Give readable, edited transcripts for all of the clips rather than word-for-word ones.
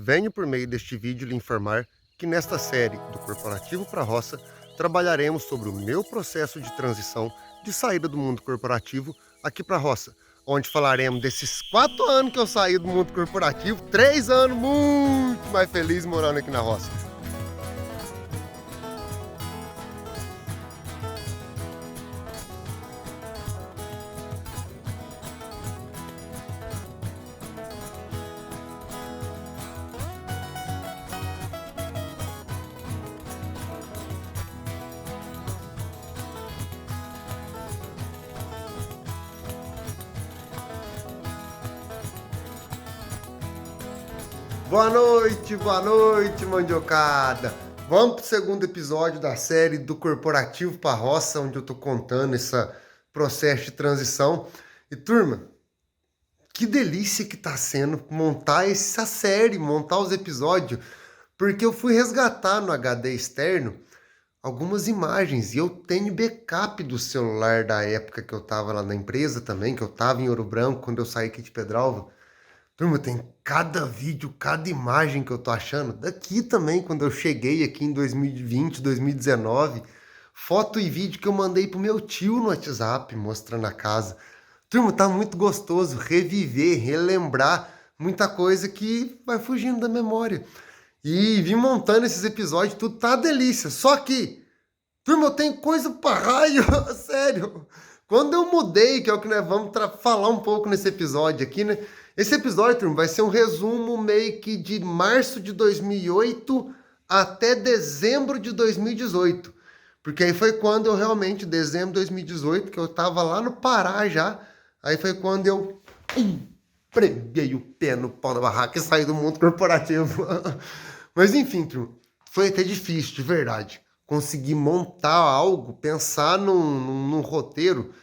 Venho por meio deste vídeo lhe informar que nesta série do Corporativo para a Roça trabalharemos sobre o meu processo de transição de saída do mundo corporativo aqui para a roça, onde falaremos desses 4 anos que eu saí do mundo corporativo, 3 anos muito mais feliz morando aqui na roça. Boa noite, mandiocada! Vamos para o segundo episódio da série do Corporativo para a Roça, onde eu estou contando esse processo de transição. E turma, que delícia que está sendo montar essa série, montar os episódios, porque eu fui resgatar no HD externo algumas imagens e eu tenho backup do celular da época que eu estava lá na empresa também, que eu estava em Ouro Branco, quando eu saí aqui de Pedralva. Turma, tem cada vídeo, cada imagem que eu tô achando. Daqui também, quando eu cheguei aqui em 2020, 2019. Foto e vídeo que eu mandei pro meu tio no WhatsApp, mostrando a casa. Turma, tá muito gostoso reviver, relembrar muita coisa que vai fugindo da memória. E vim montando esses episódios, tudo tá uma delícia. Só que, turma, eu tenho coisa pra raio, sério. Quando eu mudei, que é o que nós vamos falar um pouco nesse episódio aqui, né? Esse episódio, turma, vai ser um resumo meio que de março de 2008 até dezembro de 2018. Porque aí foi quando eu realmente, dezembro de 2018, que eu tava lá no Pará já, aí foi quando eu preguei o pé no pau da barraca e saí do mundo corporativo. Mas enfim, turma, foi até difícil, de verdade, conseguir montar algo, pensar num roteiro.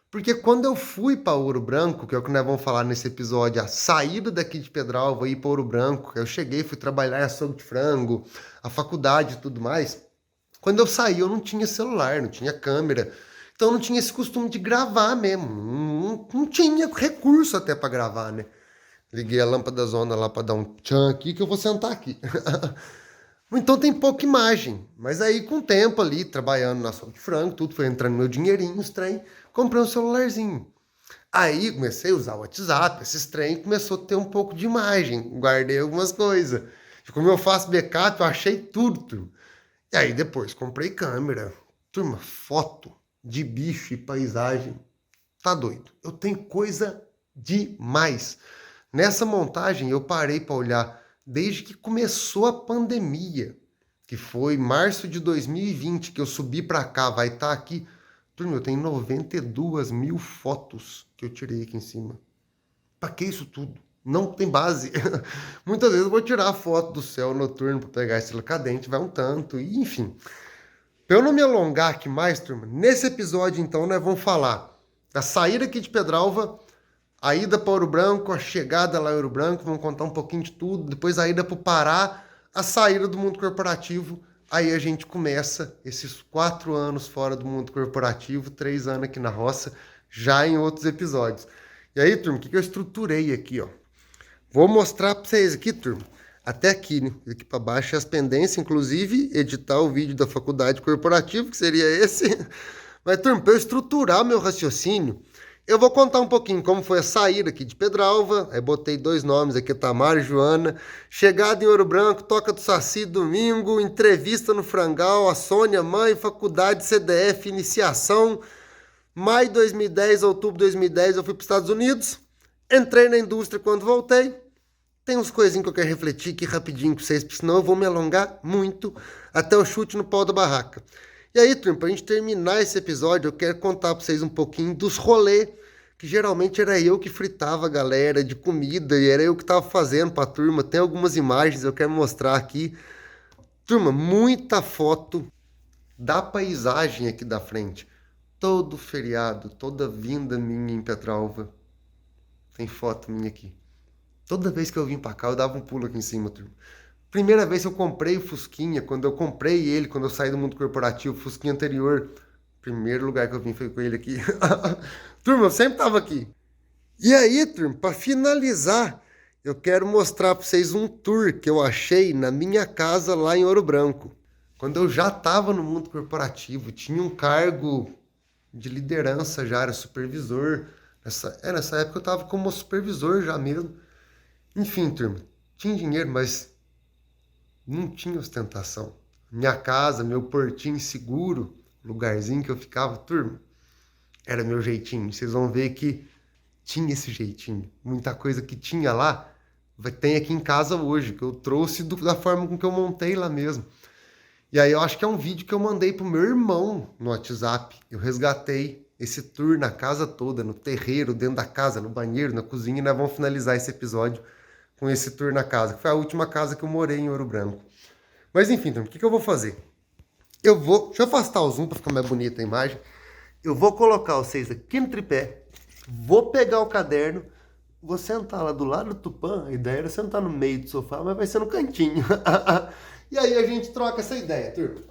Porque quando eu fui para Ouro Branco, que é o que nós vamos falar nesse episódio, a saída daqui de Pedralva e ir para Ouro Branco, eu cheguei, fui trabalhar em açougue de frango, a faculdade e tudo mais. Quando eu saí, eu não tinha celular, não tinha câmera, então não tinha esse costume de gravar mesmo, não tinha recurso até para gravar, né? Liguei a lâmpada da zona lá para dar um tchan aqui, que eu vou sentar aqui. Então tem pouca imagem, mas aí com o tempo ali, trabalhando na açougue de frango, tudo foi entrando meu dinheirinho, os trem, comprei um celularzinho. Aí comecei a usar o WhatsApp, esses trem, começou a ter um pouco de imagem, guardei algumas coisas. E como eu faço backup, eu achei tudo. E aí depois comprei câmera, turma, foto de bicho e paisagem, tá doido. Eu tenho coisa demais. Nessa montagem eu parei para olhar desde que começou a pandemia, que foi março de 2020, que eu subi para cá, vai estar aqui. Turma, eu tenho 92 mil fotos que eu tirei aqui em cima. Pra que isso tudo? Não tem base. Muitas vezes eu vou tirar a foto do céu noturno para pegar a estrela cadente, vai um tanto, e enfim. Pra eu não me alongar aqui mais, turma, nesse episódio então nós vamos falar da saída aqui de Pedralva, a ida para Ouro Branco, a chegada lá em Ouro Branco, vamos contar um pouquinho de tudo, depois a ida para o Pará, a saída do mundo corporativo, aí a gente começa esses 4 anos fora do mundo corporativo, 3 anos aqui na roça, já em outros episódios. E aí, turma, o que eu estruturei aqui, ó? Vou mostrar para vocês aqui, turma, até aqui, né? Aqui para baixo as pendências, inclusive editar o vídeo da faculdade corporativa, que seria esse. Mas, turma, para eu estruturar meu raciocínio, eu vou contar um pouquinho como foi a saída aqui de Pedralva, aí botei 2 nomes aqui, Tamara e Joana, chegada em Ouro Branco, toca do Saci, domingo, entrevista no Frangal, a Sônia, mãe, faculdade, CDF, iniciação, maio de 2010, outubro de 2010 eu fui para os Estados Unidos, entrei na indústria quando voltei, tem uns coisinhos que eu quero refletir aqui rapidinho com vocês, porque senão eu vou me alongar muito até o chute no pau da barraca. E aí, turma, pra gente terminar esse episódio, eu quero contar pra vocês um pouquinho dos rolês, que geralmente era eu que fritava a galera de comida, e era eu que tava fazendo pra turma. Tem algumas imagens, eu quero mostrar aqui. Turma, muita foto da paisagem aqui da frente. Todo feriado, toda vinda minha em Pedralva, tem foto minha aqui. Toda vez que eu vim pra cá, eu dava um pulo aqui em cima, turma. Primeira vez que eu comprei o Fusquinha, quando eu saí do mundo corporativo, o Fusquinha anterior, primeiro lugar que eu vim foi com ele aqui. Turma, eu sempre tava aqui. E aí, turma, para finalizar eu quero mostrar para vocês um tour que eu achei na minha casa lá em Ouro Branco. Quando eu já estava no mundo corporativo, tinha um cargo de liderança já, era supervisor. Nessa época eu estava como supervisor já mesmo. Enfim, turma, tinha dinheiro, mas não tinha ostentação. Minha casa, meu portinho seguro, lugarzinho que eu ficava, turma, era meu jeitinho. Vocês vão ver que tinha esse jeitinho. Muita coisa que tinha lá, tem aqui em casa hoje, que eu trouxe da forma com que eu montei lá mesmo. E aí eu acho que é um vídeo que eu mandei pro meu irmão no WhatsApp. Eu resgatei esse tour na casa toda, no terreiro, dentro da casa, no banheiro, na cozinha, e nós vamos finalizar esse episódio com esse tour na casa, que foi a última casa que eu morei em Ouro Branco. Mas enfim, então, o que eu vou fazer? Deixa eu afastar o zoom para ficar mais bonita a imagem. Eu vou colocar vocês aqui no tripé, vou pegar o caderno, vou sentar lá do lado do Tupã. A ideia era sentar no meio do sofá, mas vai ser no cantinho. E aí a gente troca essa ideia, turma.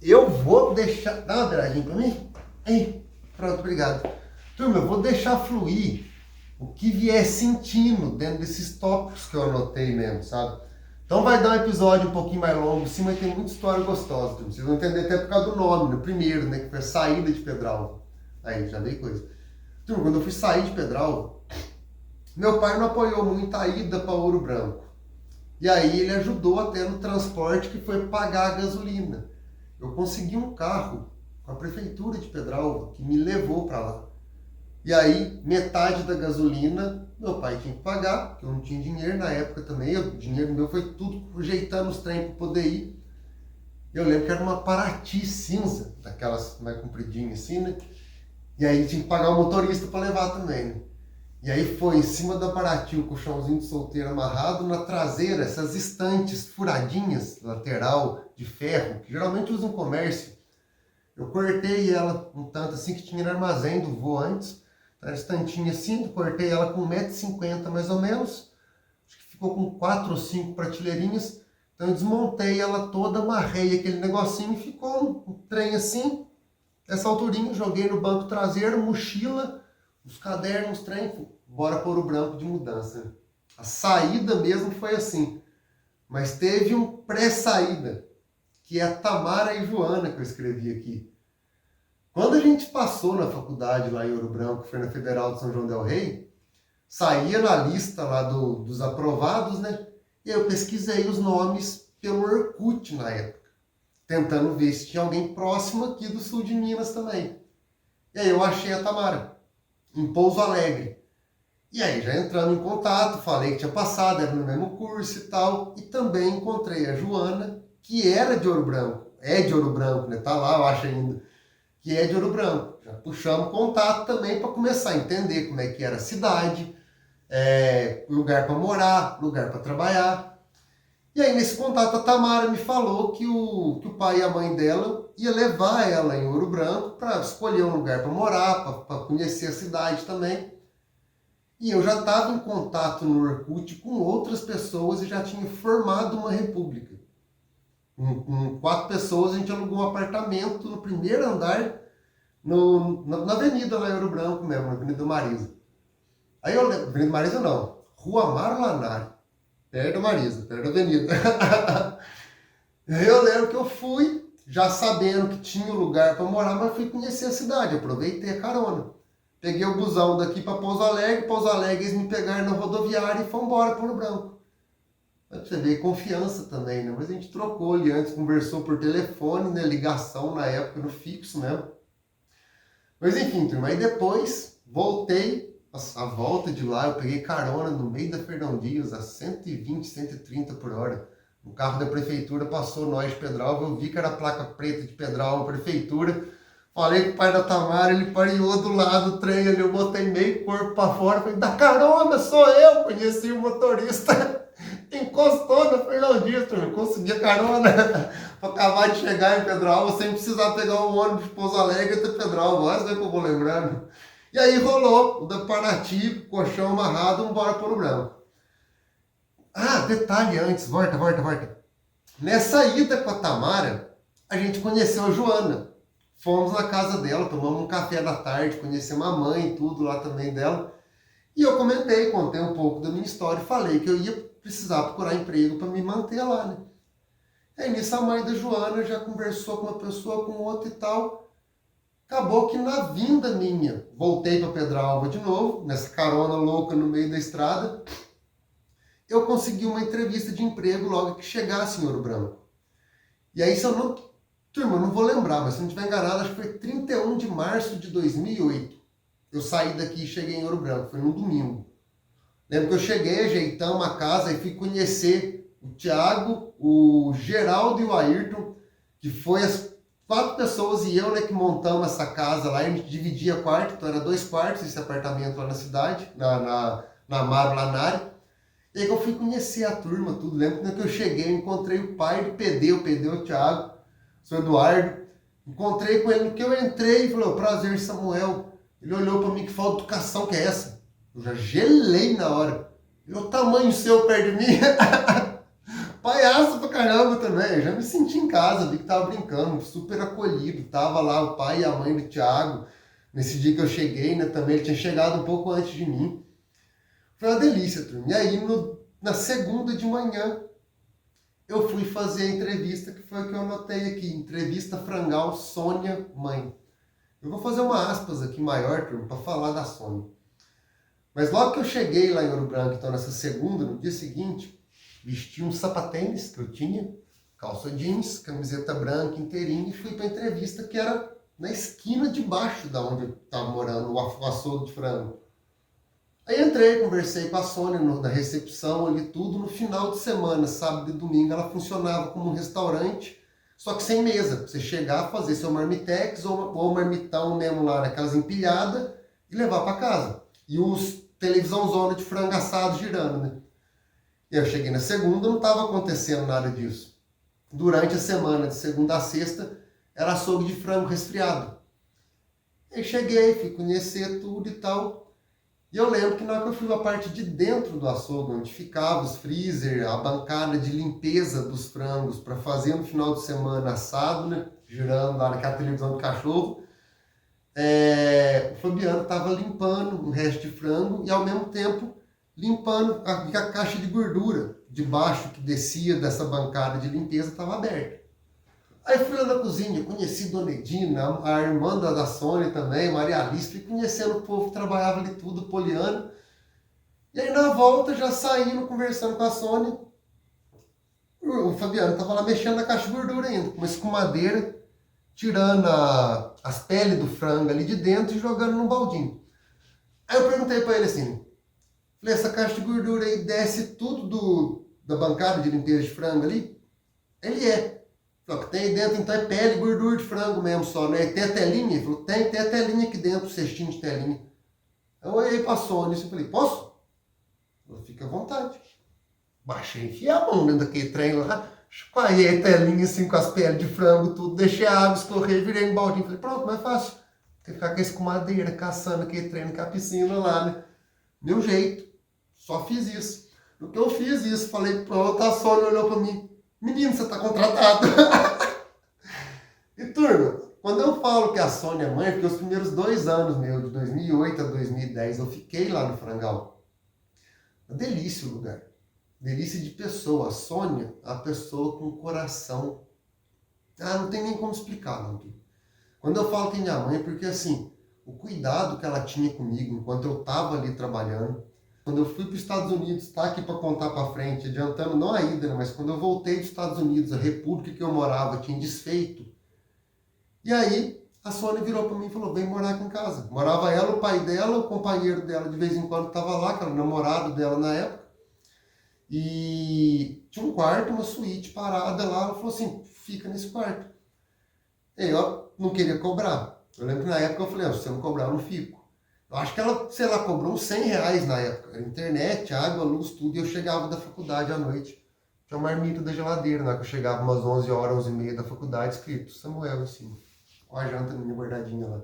Eu vou deixar... Dá uma viradinha pra mim? Aí, pronto, obrigado. Turma, eu vou deixar fluir o que vier sentindo dentro desses tópicos que eu anotei mesmo, sabe? Então vai dar um episódio um pouquinho mais longo, sim, mas tem muita história gostosa, turma. Vocês vão entender até por causa do nome, no primeiro, né? Que foi a saída de Pedralva. Aí, já dei coisa. Turma, quando eu fui sair de Pedralva, meu pai não apoiou muito a ida para Ouro Branco. E aí ele ajudou até no transporte, que foi pagar a gasolina. Eu consegui um carro com a prefeitura de Pedralva, que me levou para lá. E aí, metade da gasolina, meu pai tinha que pagar, porque eu não tinha dinheiro na época também. O dinheiro meu foi tudo ajeitando os trem para poder ir. Eu lembro que era uma Paraty cinza, daquelas mais compridinhas assim, né? E aí tinha que pagar o motorista para levar também, né? E aí foi em cima da Paraty, o colchãozinho de solteiro amarrado, na traseira, essas estantes furadinhas, lateral, de ferro, que geralmente usam em comércio. Eu cortei ela um tanto assim que tinha no armazém do vô antes. Era estantinha assim, cortei ela com 1,50 m mais ou menos. Acho que ficou com 4 ou 5 prateleirinhas. Então eu desmontei ela toda, amarrei aquele negocinho e ficou um trem assim. Essa alturinha, joguei no banco traseiro, mochila, os cadernos, os trem, bora para Ouro Branco de mudança. A saída mesmo foi assim. Mas teve um pré-saída, que é a Tamara e Joana, que eu escrevi aqui. Quando a gente passou na faculdade lá em Ouro Branco, foi na Federal de São João del Rei, saía na lista lá dos aprovados, né? E aí eu pesquisei os nomes pelo Orkut na época, tentando ver se tinha alguém próximo aqui do sul de Minas também. E aí eu achei a Tamara, em Pouso Alegre. E aí já entrando em contato, falei que tinha passado, era no mesmo curso e tal. E também encontrei a Joana, que era de Ouro Branco, é de Ouro Branco, né? Tá lá, eu acho ainda, que é de Ouro Branco. Já puxamos contato também para começar a entender como é que era a cidade, lugar para morar, lugar para trabalhar. E aí nesse contato a Tamara me falou que o pai e a mãe dela ia levar ela em Ouro Branco para escolher um lugar para morar, para conhecer a cidade também. E eu já estava em contato no Orkut com outras pessoas e já tinha formado uma república. Com 4 pessoas a gente alugou um apartamento no primeiro andar, na avenida lá em Ouro Branco mesmo, na Avenida Marisa. Aí eu lembro, Avenida Marisa não, Rua Amaro Lanari, perto da Marisa, perto da avenida. Aí eu lembro que eu fui, já sabendo que tinha um lugar para morar, mas fui conhecer a cidade, aproveitei a carona. Peguei o busão daqui para Pouso Alegre eles me pegaram na rodoviária e foram embora para Ouro Branco. Você vê, confiança também, né? Mas a gente trocou ali antes, conversou por telefone, né? Ligação na época, no fixo mesmo. Mas enfim, turma, aí depois voltei, a volta de lá, eu peguei carona no meio da Fernão Dias, a 120, 130 por hora. O carro da prefeitura passou nós de Pedralva, eu vi que era a placa preta de Pedralva, prefeitura. Falei com o pai da Tamara, ele pareou do lado do trem ali, eu botei meio corpo pra fora, falei, dá carona, sou eu, conheci o motorista, encostou na Fernão Dias, consegui a carona pra acabar de chegar em Pedralva, sem precisar pegar um ônibus de Pouso Alegre até Pedralva, olha que eu vou lembrando. E aí rolou, o da Paraty, colchão amarrado, embora para Ouro Branco. Ah, detalhe antes, volta. Nessa ida com a Tamara, a gente conheceu a Joana. Fomos na casa dela, tomamos um café da tarde, conhecemos a mãe e tudo lá também dela. E eu contei um pouco da minha história e falei que eu ia precisar procurar emprego para me manter lá, né? Aí nisso a mãe da Joana já conversou com uma pessoa, com outra e tal. Acabou que na vinda minha, voltei para Pedralva de novo, nessa carona louca no meio da estrada, eu consegui uma entrevista de emprego logo que chegasse em Ouro Branco. E aí, se eu não... Turma, eu não vou lembrar, mas se eu não estiver enganado, acho que foi 31 de março de 2008. Eu saí daqui e cheguei em Ouro Branco, foi no domingo. Lembro que eu cheguei, ajeitamos a casa e fui conhecer o Thiago, o Geraldo e o Ayrton, que foi as 4 pessoas e eu, né, que montamos essa casa lá. A gente dividia quarto, então era 2 quartos esse apartamento lá na cidade, na Amaro Lanari. E aí que eu fui conhecer a turma, tudo. Lembro que eu cheguei, eu encontrei o pai do PD, o PD é o Thiago, o seu Eduardo. Encontrei com ele no que eu entrei e falei, prazer, Samuel. Ele olhou para mim, que falta de educação que é essa? Eu já gelei na hora. Ele, o tamanho seu perto de mim. Palhaço pra caramba também. Eu já me senti em casa, vi que tava brincando, super acolhido. Tava lá o pai e a mãe do Thiago. Nesse dia que eu cheguei, né, também. Ele tinha chegado um pouco antes de mim. Foi uma delícia, turma. E aí, na segunda de manhã, eu fui fazer a entrevista, que foi o que eu anotei aqui. Entrevista Frangal Sônia Mãe. Eu vou fazer uma aspas aqui maior, turma, para falar da Sônia. Mas logo que eu cheguei lá em Ouro Branco, então nessa segunda, no dia seguinte, vesti um sapatênis que eu tinha, calça jeans, camiseta branca inteirinha e fui para a entrevista que era na esquina de baixo da onde eu estava morando, o açougue de frango. Aí entrei, conversei com a Sônia na recepção ali tudo. No final de semana, sábado e domingo, ela funcionava como um restaurante, só que sem mesa. Pra você chegar, fazer seu marmitex ou marmitão mesmo lá, naquelas empilhadas, e levar para casa. E os televisãozona de frango assado girando, né? E eu cheguei na segunda, não estava acontecendo nada disso. Durante a semana, de segunda a sexta, era açougue de frango resfriado. Aí cheguei, fui conhecer tudo e tal. E eu lembro que na hora que eu fui a parte de dentro do açougue, onde ficava os freezer, a bancada de limpeza dos frangos, para fazer no final de semana assado, né? Girando lá naquela televisão do cachorro. O Fabiano estava limpando o resto de frango e ao mesmo tempo limpando a caixa de gordura de baixo que descia dessa bancada de limpeza, estava aberta. Aí fui lá na cozinha, conheci Dona Edina, a irmã da Sônia também, Maria Alice, fui conhecendo o povo que trabalhava ali tudo, poliano. E aí na volta, já saindo, conversando com a Sônia, o Fabiano estava lá mexendo na caixa de gordura ainda, com uma escumadeira, tirando as peles do frango ali de dentro e jogando num baldinho. Aí eu perguntei para ele assim, falei, essa caixa de gordura aí desce tudo da bancada de limpeza de frango ali? Ele é. Só que tem aí dentro, então é pele e gordura de frango mesmo só, né? Tem a telinha? Ele falou, tem a telinha aqui dentro, o cestinho de telinha. Eu olhei pra Sônia e falei, posso? Ela, fica à vontade. Baixei, enfiei a mão dentro daquele trem lá, espalhei a telinha assim com as peles de frango, tudo, deixei a água escorrer, virei um baldinho. Falei, pronto, mais fácil. Tem que ficar com esse com madeira, caçando aquele trem com a piscina lá, né? Meu jeito, só fiz isso. No que eu fiz isso, falei, pronto, a Sônia olhou pra mim, menino, você tá contratado. E turma, quando eu falo que a Sônia é mãe, porque os primeiros 2 anos meus, de 2008 a 2010, eu fiquei lá no Frangal. Uma delícia o lugar. Delícia de pessoa. A Sônia, a pessoa com coração. Não tem nem como explicar, não. Quando eu falo que é minha mãe, é porque assim, o cuidado que ela tinha comigo enquanto eu estava ali trabalhando. Quando eu fui para os Estados Unidos, tá aqui para contar para frente, adiantando não a ida, né, mas quando eu voltei dos Estados Unidos, a república que eu morava tinha desfeito. E aí, a Sônia virou para mim e falou, vem morar aqui em casa. Morava ela, o pai dela, o companheiro dela de vez em quando estava lá, que era o namorado dela na época. E tinha um quarto, uma suíte parada lá. Ela falou assim, fica nesse quarto. E eu não queria cobrar. Eu lembro que na época eu falei, se você não cobrar, eu não fico. Eu acho que ela, sei lá, cobrou uns R$100 na época. Internet, água, luz, tudo. E eu chegava da faculdade à noite. Tinha uma marmita da geladeira, né? Que eu chegava umas 11 horas, 11h30 da faculdade, escrito Samuel em cima. Com a janta minha guardadinha lá.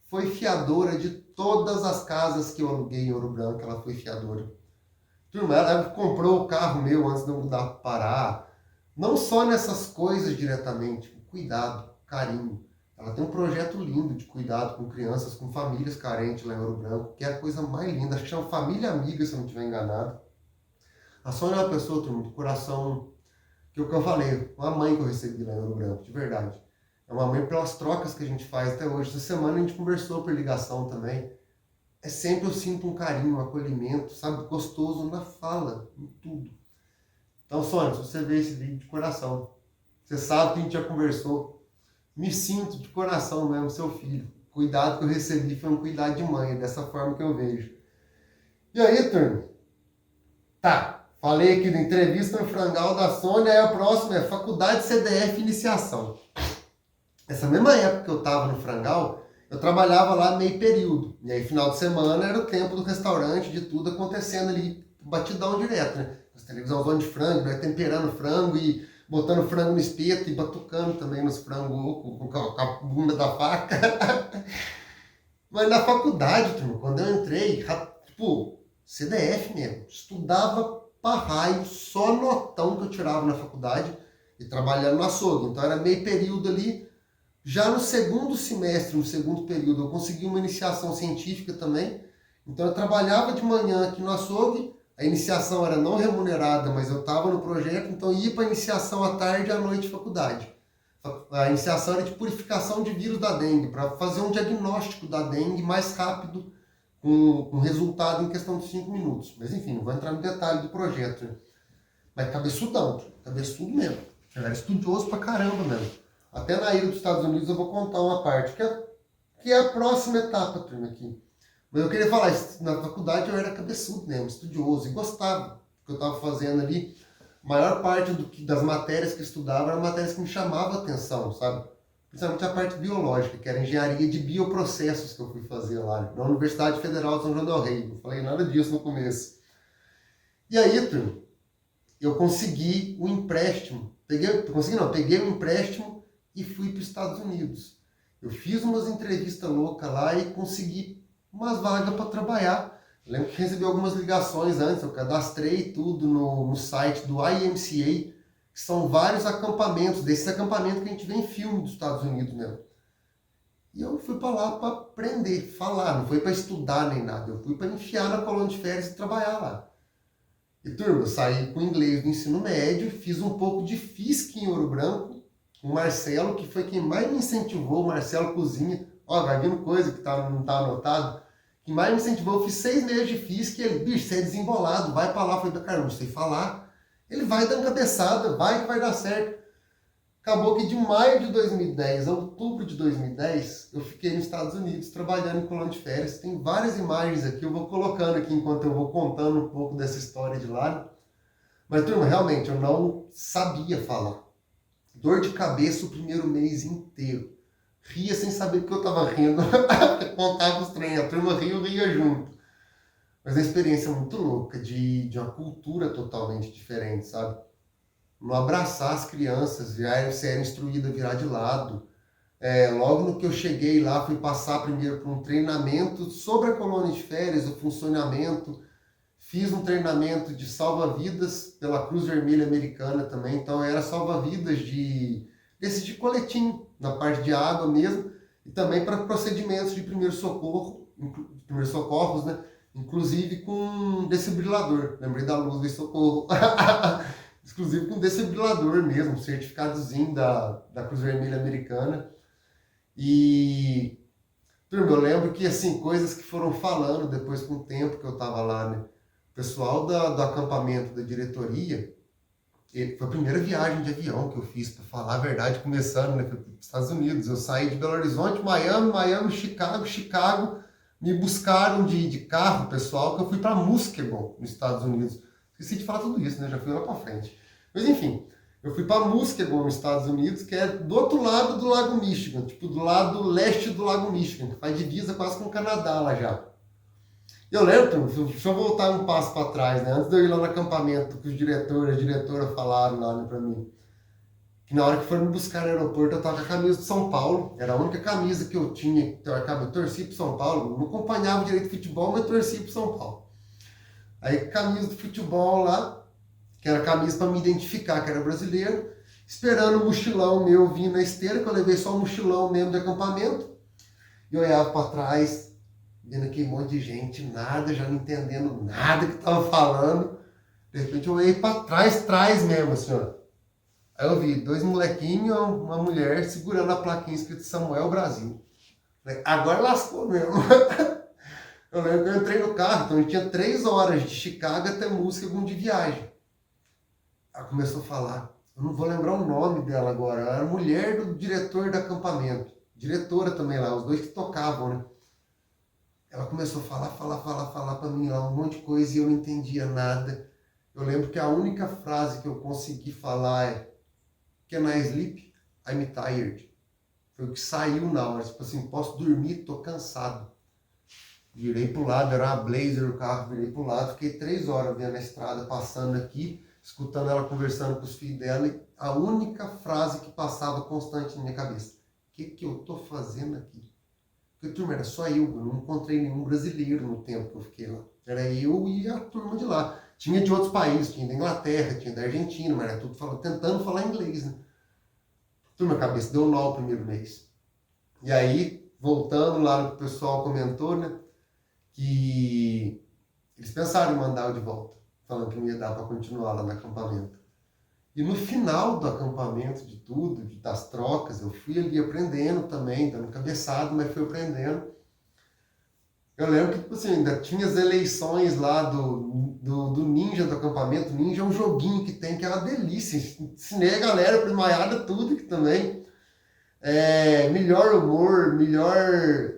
Foi fiadora de todas as casas que eu aluguei em Ouro Branco, ela foi fiadora. Turma, ela comprou o carro meu antes de eu mudar para Pará. Não só nessas coisas diretamente, o cuidado, o carinho. Ela tem um projeto lindo de cuidado com crianças, com famílias carentes lá em Ouro Branco, que é a coisa mais linda. Acho que chama Família Amiga, se eu não estiver enganado. A Sônia é uma pessoa, turma, do coração, que é o que eu falei, uma mãe que eu recebi lá em Ouro Branco, de verdade. É uma mãe pelas trocas que a gente faz até hoje. Essa semana a gente conversou por ligação também. É sempre eu sinto um carinho, um acolhimento, sabe, gostoso na fala, em tudo. Então, Sônia, se você vê esse vídeo de coração, você sabe que a gente já conversou, me sinto de coração mesmo, seu filho. O cuidado que eu recebi foi um cuidado de mãe, é dessa forma que eu vejo. E aí, turma? Tá, falei aqui da entrevista no Frangal da Sônia, aí a próxima é Faculdade CDF Iniciação. Essa mesma época que eu tava no Frangal, eu trabalhava lá meio período. E aí, final de semana, era o tempo do restaurante, de tudo acontecendo ali, batidão direto, né? As televisãozonas de frango, né? Temperando frango e botando frango no espeto e batucando também nos frangos com a bunda da faca. Mas na faculdade, turma, quando eu entrei, tipo, CDF mesmo, estudava pra raio, só notão que eu tirava na faculdade e trabalhando no açougue. Então era meio período ali. Já no segundo semestre, no segundo período, eu consegui uma iniciação científica também. Então eu trabalhava de manhã aqui no açougue, a iniciação era não remunerada, mas eu estava no projeto, então ia para a iniciação à tarde e à noite de faculdade. A iniciação era de purificação de vírus da dengue, para fazer um diagnóstico da dengue mais rápido, com resultado em questão de 5 minutos. Mas enfim, não vou entrar no detalhe do projeto, né? Mas cabeçudão, cabeçudo mesmo. Eu era estudioso pra caramba mesmo. Até na ida dos Estados Unidos eu vou contar uma parte, que é a próxima etapa, turma, aqui. Mas eu queria falar, na faculdade eu era cabeçudo mesmo, estudioso, e gostava do que eu estava fazendo ali. A maior parte das matérias que eu estudava eram matérias que me chamavam a atenção, sabe? Principalmente a parte biológica, que era engenharia de bioprocessos que eu fui fazer lá, na Universidade Federal de São João del Rei. Não falei nada disso no começo. E aí, turma, eu consegui um empréstimo. Peguei um empréstimo e fui para os Estados Unidos. Eu fiz umas entrevistas loucas lá e consegui umas vagas para trabalhar. Eu lembro que recebi algumas ligações antes, eu cadastrei tudo no site do IMCA, que são vários acampamentos, desses acampamentos que a gente vê em filme dos Estados Unidos mesmo. E eu fui para lá para aprender, falar, não foi para estudar nem nada, eu fui para enfiar na colônia de férias e trabalhar lá. E turma, eu saí com inglês do ensino médio, fiz um pouco de FISC em Ouro Branco, com o Marcelo, que foi quem mais me incentivou, o Marcelo Cozinha, ó, vai vindo coisa que não tá anotado, que mais me incentivou, eu fiz 6 meses de FISC, e ele, bicho, você é desembolado, vai pra lá, eu falei, cara, não sei falar, ele vai dando cabeçada, vai que vai dar certo. Acabou que de maio de 2010 a outubro de 2010, eu fiquei nos Estados Unidos trabalhando em colônia de férias. Tem várias imagens aqui, eu vou colocando aqui enquanto eu vou contando um pouco dessa história de lá. Mas, turma, realmente, eu não sabia falar. Dor de cabeça o primeiro mês inteiro. Ria sem saber que eu tava rindo. Contava os trem, a turma ria, eu ria junto. Mas é uma experiência muito louca, de uma cultura totalmente diferente, sabe? Não abraçar as crianças, você era instruída a virar de lado. Logo no que eu cheguei lá, fui passar primeiro por um treinamento sobre a colônia de férias, o funcionamento. Fiz um treinamento de salva-vidas pela Cruz Vermelha Americana também, então era salva-vidas desse de coletinho, na parte de água mesmo, e também para procedimentos de primeiros socorros, né? Inclusive com desfibrilador. Lembrei da luz do socorro. Exclusive com desfibrilador mesmo, um certificadozinho da Cruz Vermelha Americana. E, turma, eu lembro que, assim, coisas que foram falando depois com o tempo que eu tava lá, né? O pessoal do acampamento da diretoria, foi a primeira viagem de avião que eu fiz, para falar a verdade, começando, né, para os Estados Unidos. Eu saí de Belo Horizonte, Miami, Chicago, me buscaram de carro, pessoal, que eu fui para Muskegon, nos Estados Unidos. Esqueci de falar tudo isso, né? Já fui lá pra frente. Mas enfim, eu fui para Muskegon, nos Estados Unidos, que é do outro lado do Lago Michigan, tipo do lado leste do Lago Michigan, que faz divisa quase com o Canadá lá já. Eu lembro, deixa eu voltar um passo para trás, né? Antes de eu ir lá no acampamento, que os diretores e a diretora falaram lá, né, para mim, que na hora que foram me buscar no aeroporto, eu tava com a camisa de São Paulo, era a única camisa que eu tinha, eu torci pro São Paulo, não acompanhava direito de futebol, mas torci pro São Paulo. Aí camisa de futebol lá, que era camisa para me identificar que era brasileiro, esperando o mochilão meu vir na esteira, que eu levei só o mochilão mesmo de acampamento. E eu olhava para trás, vendo aquele monte de gente, nada, já não entendendo nada que tava falando. De repente eu olhei para trás, trás mesmo, assim, ó. Aí eu vi dois molequinhos, uma mulher segurando a plaquinha escrito Samuel Brasil. Falei, agora lascou mesmo. Eu lembro que eu entrei no carro, então a gente tinha 3 horas de Chicago até Muskegon de viagem. Ela começou a falar, eu não vou lembrar o nome dela agora, ela era mulher do diretor do acampamento. Diretora também lá, os dois que tocavam, né? Ela começou a falar pra mim lá um monte de coisa e eu não entendia nada. Eu lembro que a única frase que eu consegui falar é Can I sleep? I'm tired. Foi o que saiu na hora. Tipo assim, posso dormir, tô cansado. Virei pro lado, era uma Blazer o carro, virei pro lado, fiquei 3 horas vendo a estrada passando aqui, escutando ela conversando com os filhos dela, e a única frase que passava constante na minha cabeça: o que eu tô fazendo aqui? Porque, turma, era só eu não encontrei nenhum brasileiro no tempo que eu fiquei lá. Era eu e a turma de lá. Tinha de outros países, tinha da Inglaterra, tinha da Argentina, mas era tudo tentando falar inglês, né? Turma, a cabeça deu nó o primeiro mês. E aí, voltando lá no que o pessoal comentou, né? Que eles pensaram em mandar eu de volta, falando que não ia dar para continuar lá no acampamento. E no final do acampamento, de tudo, das trocas, eu fui ali aprendendo também, dando cabeçada, mas fui aprendendo. Eu lembro que, tipo assim, ainda tinha as eleições lá do Ninja do acampamento. Ninja é um joguinho que tem, que é uma delícia. Ensinei a galera primaiada tudo que também. Melhor humor, melhor.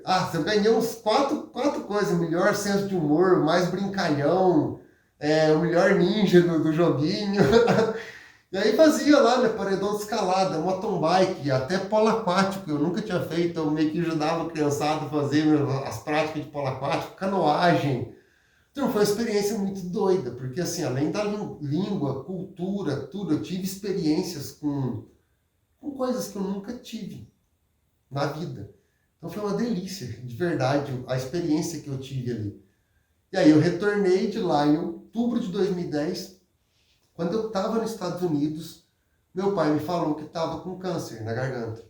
Ah, eu ganhei uns quatro coisas: melhor senso de humor, mais brincalhão, o melhor ninja do joguinho. E aí fazia lá, né, paredão de escalada, mountain bike, até polo aquático, eu nunca tinha feito, eu meio que ajudava a criançada a fazer as práticas de polo aquático, canoagem. Então foi uma experiência muito doida, porque assim, além da língua, cultura, tudo, eu tive experiências com coisas que eu nunca tive na vida. Então foi uma delícia, de verdade, a experiência que eu tive ali. E aí eu retornei de lá em outubro de 2010. Quando eu estava nos Estados Unidos, meu pai me falou que estava com câncer na garganta.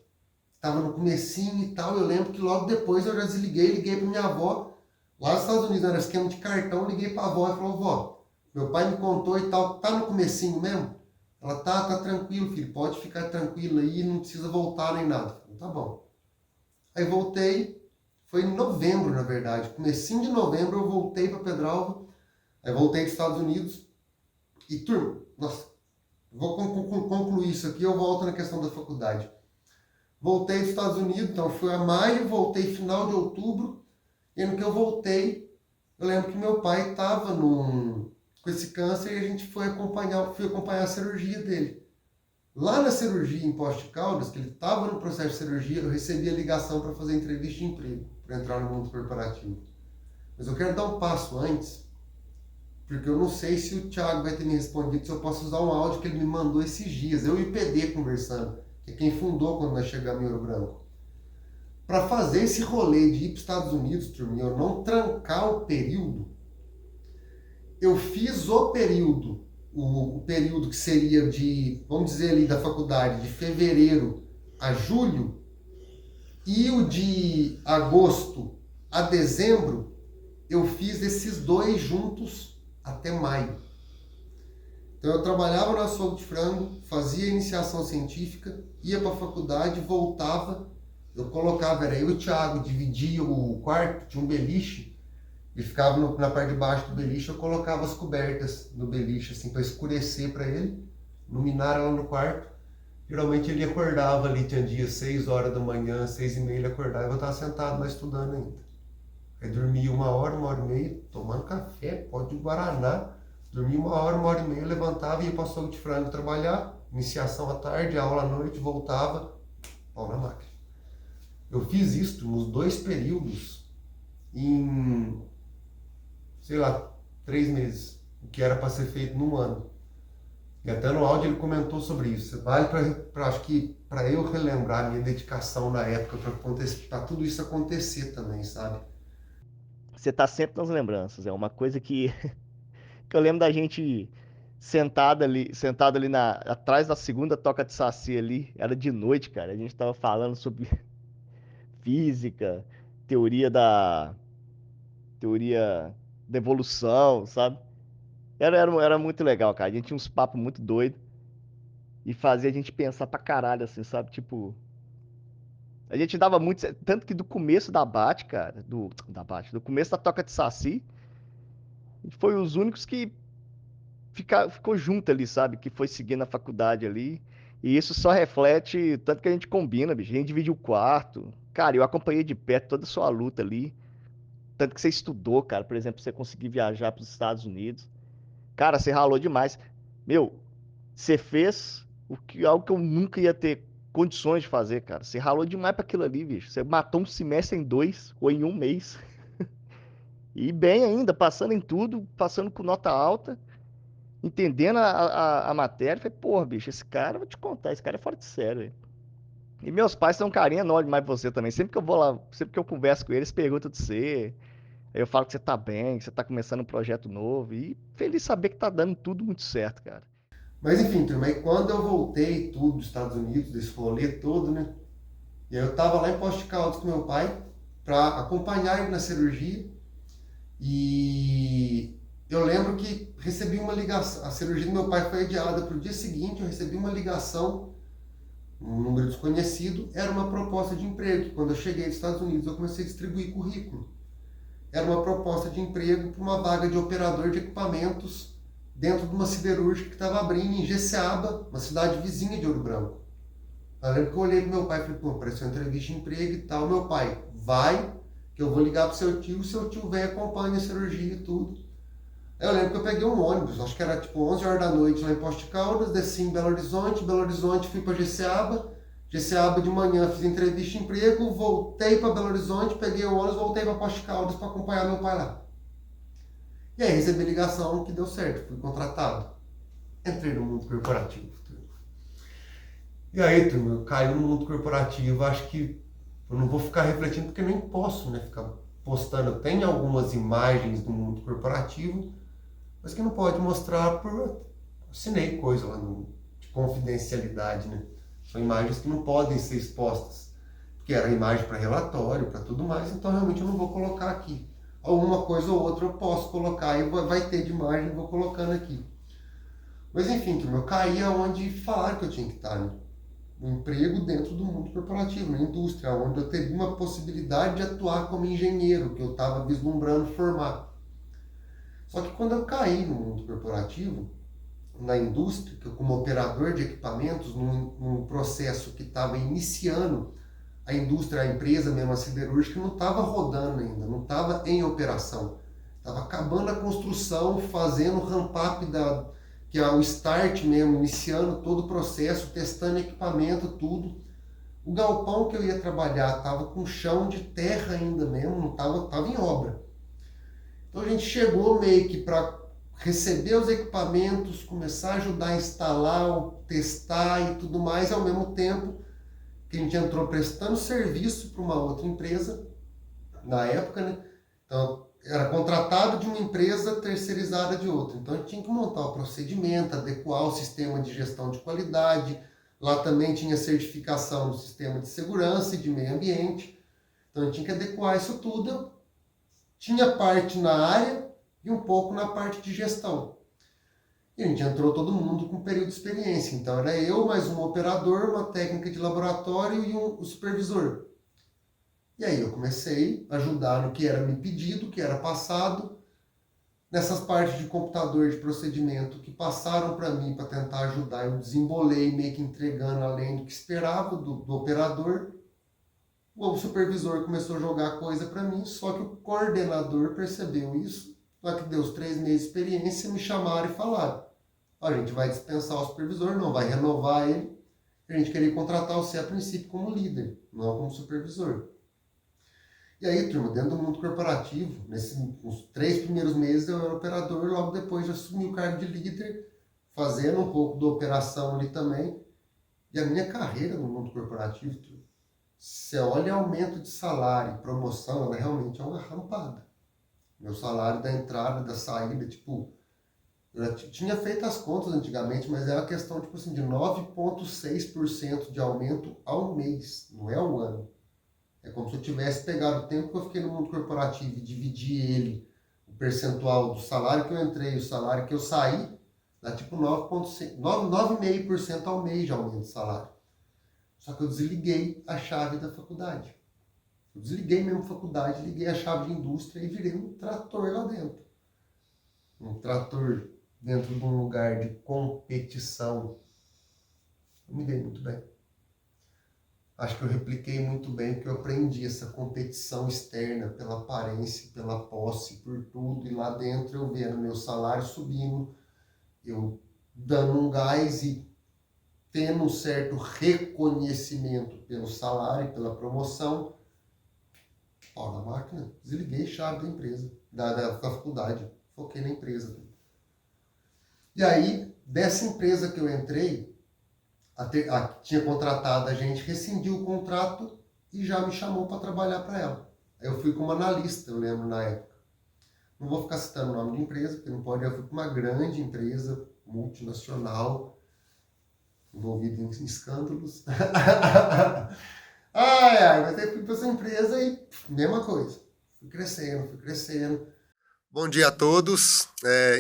Estava no comecinho e tal. Eu lembro que logo depois eu já desliguei, liguei para minha avó. Lá nos Estados Unidos era esquema de cartão, liguei para a avó e falou: vó, meu pai me contou e tal, tá no comecinho mesmo? Ela, tá tranquilo, filho, pode ficar tranquilo aí, não precisa voltar nem nada. Falei, tá bom. Aí voltei, foi em novembro, na verdade. Comecinho de novembro eu voltei para Pedralva. Aí voltei dos Estados Unidos. E turma, nossa, vou concluir isso aqui, eu volto na questão da faculdade. Voltei dos Estados Unidos, então fui a maio, voltei final de outubro, e no que eu voltei, eu lembro que meu pai estava com esse câncer e a gente fui acompanhar a cirurgia dele. Lá na cirurgia em Poste de Caldas, que ele estava no processo de cirurgia, eu recebi a ligação para fazer entrevista de emprego, para entrar no mundo corporativo. Mas eu quero dar um passo antes, porque eu não sei se o Thiago vai ter me respondido, se eu posso usar um áudio que ele me mandou esses dias, eu e o PD conversando, que é quem fundou quando nós chegamos em Ouro Branco. Para fazer esse rolê de ir para os Estados Unidos, turminha, eu não trancar o período, eu fiz o período que seria de, vamos dizer ali, da faculdade, de fevereiro a julho, e o de agosto a dezembro, eu fiz esses dois juntos até maio. Então eu trabalhava no açougue de frango, fazia iniciação científica, ia para a faculdade, voltava, eu colocava, era eu e o Thiago, dividia o quarto, tinha um beliche, ele ficava na parte de baixo do beliche, eu colocava as cobertas no beliche, assim, para escurecer para ele, iluminar ela no quarto. Geralmente ele acordava ali, tinha dia 6 horas da manhã, 6h30 ele acordava, eu estava sentado lá estudando ainda. Aí dormia 1 hora, 1 hora e meia, tomando café, pó de guaraná. Dormia 1 hora, 1 hora e meia, levantava e ia para o açougue de frango trabalhar. Iniciação à tarde, aula à noite, voltava, pau na máquina. Eu fiz isso nos 2 períodos em, sei lá, 3 meses. O que era para ser feito num ano. E até no áudio ele comentou sobre isso. Vale para acho que para eu relembrar a minha dedicação na época para tudo isso acontecer também, sabe? Você tá sempre nas lembranças. É uma coisa que eu lembro da gente. sentado ali atrás da segunda toca de saci ali, era de noite, cara. A gente tava falando sobre física, teoria da teoria da evolução, sabe? Era muito legal, cara. A gente tinha uns papos muito doidos e fazia a gente pensar pra caralho, assim, sabe? Tipo, a gente dava muito. Tanto que do começo da Bate, cara, do começo da Toca de Saci, a gente foi os únicos que ficou junto ali, sabe? Que foi seguindo a faculdade ali. E isso só reflete tanto que a gente combina, bicho. A gente divide o quarto. Cara, eu acompanhei de perto toda a sua luta ali. Tanto que você estudou, cara. Por exemplo, você conseguir viajar para os Estados Unidos. Cara, você ralou demais. Meu, você fez algo que eu nunca ia ter condições de fazer, cara. Você ralou demais para aquilo ali, bicho. Você matou um semestre em 2 ou em um mês. E bem ainda, passando em tudo, passando com nota alta, entendendo a matéria. Falei, porra, bicho, esse cara, eu vou te contar, esse cara é fora de sério, velho. E meus pais são um carinha enorme mais pra você também. Sempre que eu vou lá, sempre que eu converso com eles, perguntam de você. Aí eu falo que você tá bem, que você tá começando um projeto novo. E feliz saber que tá dando tudo muito certo, cara. Mas enfim, turma, aí quando eu voltei tudo dos Estados Unidos, desse rolê todo, né? E aí eu tava lá em Poste de Caldas com meu pai para acompanhar ele na cirurgia. E eu lembro que recebi uma ligação, a cirurgia do meu pai foi adiada para o dia seguinte, eu recebi uma ligação, um número desconhecido, era uma proposta de emprego, que quando eu cheguei dos Estados Unidos eu comecei a distribuir currículo. Era uma proposta de emprego para uma vaga de operador de equipamentos dentro de uma siderúrgica que estava abrindo em Jeceaba, uma cidade vizinha de Ouro Branco. Eu lembro que eu olhei pro meu pai e falei, pô, apareceu uma entrevista de emprego e tal. Meu pai, vai, que eu vou ligar pro seu tio vem, acompanha a cirurgia e tudo. Aí eu lembro que eu peguei um ônibus, acho que era tipo 11 horas da noite lá em Poste de Caldas, desci em Belo Horizonte fui para Jeceaba, Jeceaba de manhã fiz entrevista de emprego, voltei para Belo Horizonte, peguei o ônibus, voltei para Poste de Caldas para acompanhar meu pai lá. E aí recebi ligação que deu certo, fui contratado. Entrei no mundo corporativo. E aí, turma, eu caí no mundo corporativo, acho que eu não vou ficar refletindo porque nem posso, né, ficar postando. Tem algumas imagens do mundo corporativo, mas que não pode mostrar por... Assinei coisa lá de confidencialidade, né? São imagens que não podem ser expostas, porque era imagem para relatório, para tudo mais, então realmente eu não vou colocar aqui. Alguma coisa ou outra eu posso colocar e vai ter de imagem, eu vou colocando aqui. Mas enfim, turma, eu caí aonde falaram que eu tinha que estar, né? Um emprego dentro do mundo corporativo, na indústria, onde eu teria uma possibilidade de atuar como engenheiro, que eu estava vislumbrando formar. Só que quando eu caí no mundo corporativo, na indústria, que eu como operador de equipamentos, num processo que estava iniciando, a indústria, a empresa mesmo, a siderúrgica, não estava rodando ainda, não estava em operação. Estava acabando a construção, fazendo o ramp-up que é o start mesmo, iniciando todo o processo, testando equipamento, tudo. O galpão que eu ia trabalhar estava com chão de terra ainda mesmo, não estava em obra. Então a gente chegou meio que para receber os equipamentos, começar a ajudar a instalar, testar e tudo mais, ao mesmo tempo que a gente entrou prestando serviço para uma outra empresa, na época, né? Então, era contratado de uma empresa terceirizada de outra. Então, a gente tinha que montar o procedimento, adequar o sistema de gestão de qualidade. Lá também tinha certificação no sistema de segurança e de meio ambiente. Então, a gente tinha que adequar isso tudo. Tinha parte na área e um pouco na parte de gestão. E a gente entrou todo mundo com período de experiência. Então, era eu, mais um operador, uma técnica de laboratório e um supervisor. E aí eu comecei a ajudar no que era me pedido, que era passado, nessas partes de computador de procedimento que passaram para mim para tentar ajudar. Eu desembolei meio que entregando além do que esperava do operador. O supervisor começou a jogar coisa para mim, só que o coordenador percebeu isso. Lá que deu os 3 meses de experiência, me chamaram e falaram: a gente vai dispensar o supervisor, não vai renovar ele. A gente queria contratar você a princípio como líder, não como supervisor. E aí, turma, dentro do mundo corporativo, nos 3 primeiros meses eu era operador, logo depois eu assumi o cargo de líder, fazendo um pouco da operação ali também. E a minha carreira no mundo corporativo, turma, você olha aumento de salário, promoção, ela realmente é uma rampada. Meu salário da entrada, da saída, tipo, Eu já tinha feito as contas antigamente, mas era uma questão tipo assim, de 9,6% de aumento ao mês, não é ao ano. É como se eu tivesse pegado o tempo que eu fiquei no mundo corporativo e dividir ele, o percentual do salário que eu entrei, o salário que eu saí, dá tipo 9,5% ao mês de aumento de salário. Só que eu desliguei a chave da faculdade. Eu desliguei mesmo a faculdade, liguei a chave de indústria e virei um trator lá dentro. Um trator dentro de um lugar de competição. Eu me dei muito bem. Acho que eu repliquei muito bem, porque eu aprendi essa competição externa pela aparência, pela posse, por tudo. E lá dentro eu vendo meu salário subindo, eu dando um gás e tendo um certo reconhecimento pelo salário, pela promoção. Pau na máquina, desliguei a chave da empresa, da faculdade, foquei na empresa. E aí, dessa empresa que eu entrei, que tinha contratado a gente, rescindiu o contrato e já me chamou para trabalhar para ela. Aí eu fui como analista, eu lembro na época. Não vou ficar citando o nome de empresa, porque não pode. Eu fui para uma grande empresa multinacional, envolvida em escândalos. Mas aí fui para essa empresa e mesma coisa. Fui crescendo, fui crescendo. Bom dia a todos.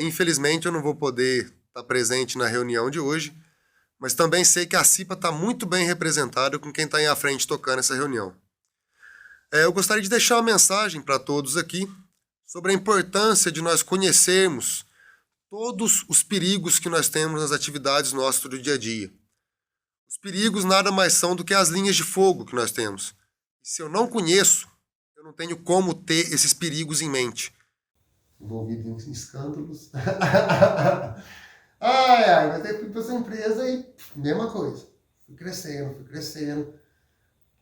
Infelizmente eu não vou poder estar presente na reunião de hoje, mas também sei que a CIPA está muito bem representada com quem está aí à frente tocando essa reunião. Eu gostaria de deixar uma mensagem para todos aqui sobre a importância de nós conhecermos todos os perigos que nós temos nas atividades nossas do dia a dia. Os perigos nada mais são do que as linhas de fogo que nós temos. E se eu não conheço, eu não tenho como ter esses perigos em mente. Envolvido em escândalos. Mas aí fui para essa empresa e mesma coisa. Fui crescendo, fui crescendo.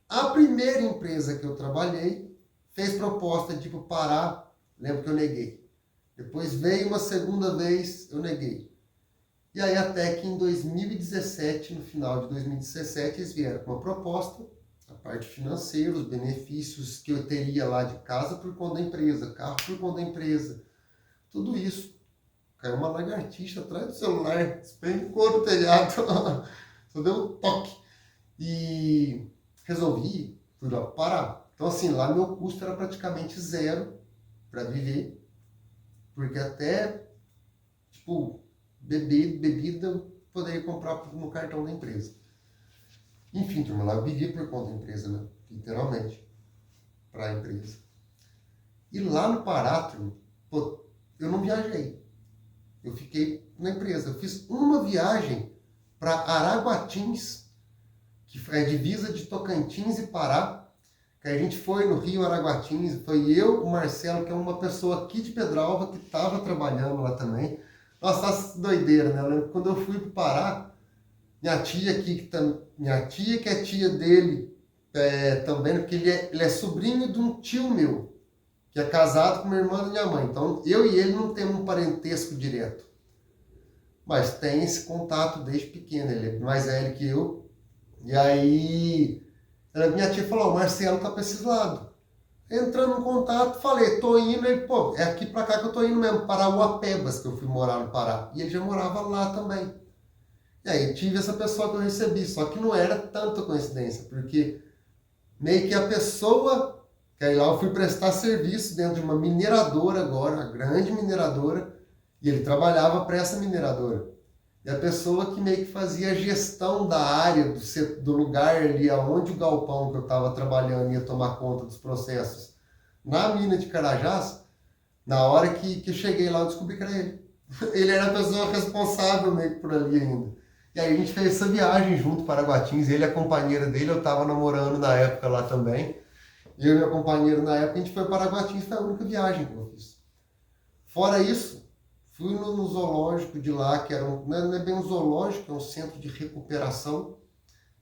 A primeira empresa que eu trabalhei fez proposta de tipo parar, lembro que eu neguei. Depois veio uma segunda vez, eu neguei. E aí até que em 2017, no final de 2017, eles vieram com uma proposta, a parte financeira, os benefícios que eu teria lá de casa por conta da empresa, carro por conta da empresa, tudo isso. Caiu uma lagartixa atrás do celular, despencou no telhado, só deu um toque. E resolvi, fui lá parar. Então assim, lá meu custo era praticamente zero para viver, porque até, tipo, bebida eu poderia comprar no cartão da empresa. Enfim, turma, lá eu vivia por conta da empresa, né? Literalmente, para a empresa. E lá no Pará, turma, eu não viajei. Eu fiquei na empresa. Eu fiz uma viagem para Araguatins, que é a divisa de Tocantins e Pará, que a gente foi no Rio Araguatins, foi eu, o Marcelo, que é uma pessoa aqui de Pedralva, que estava trabalhando lá também. Nossa, essa doideira, né? Eu lembro que quando eu fui para o Pará, minha tia, que é tia dele também, porque ele é sobrinho de um tio meu, que é casado com uma irmã da minha mãe. Então, eu e ele não temos um parentesco direto. Mas tem esse contato desde pequeno. Ele é mais velho que eu. E aí, minha tia falou, o Marcelo tá para esse lado. Entrando em contato, falei, tô indo. Ele, pô, é aqui para cá que eu tô indo mesmo, para Uapebas, que eu fui morar no Pará. E ele já morava lá também. E aí, eu tive essa pessoa que eu recebi. Só que não era tanta coincidência, porque meio que a pessoa, que aí lá eu fui prestar serviço dentro de uma mineradora agora, uma grande mineradora, e ele trabalhava para essa mineradora. E a pessoa que meio que fazia a gestão da área, do lugar ali onde o galpão que eu estava trabalhando ia tomar conta dos processos, na mina de Carajás, na hora que eu cheguei lá eu descobri que era ele. Ele era a pessoa responsável meio que por ali ainda. E aí a gente fez essa viagem junto para Araguatins, ele e a companheira dele, eu estava namorando na época lá também. Eu e meu companheiro na época, a gente foi para Araguatins, foi a única viagem que eu fiz. Fora isso, fui no zoológico de lá, que era não é bem um zoológico, é um centro de recuperação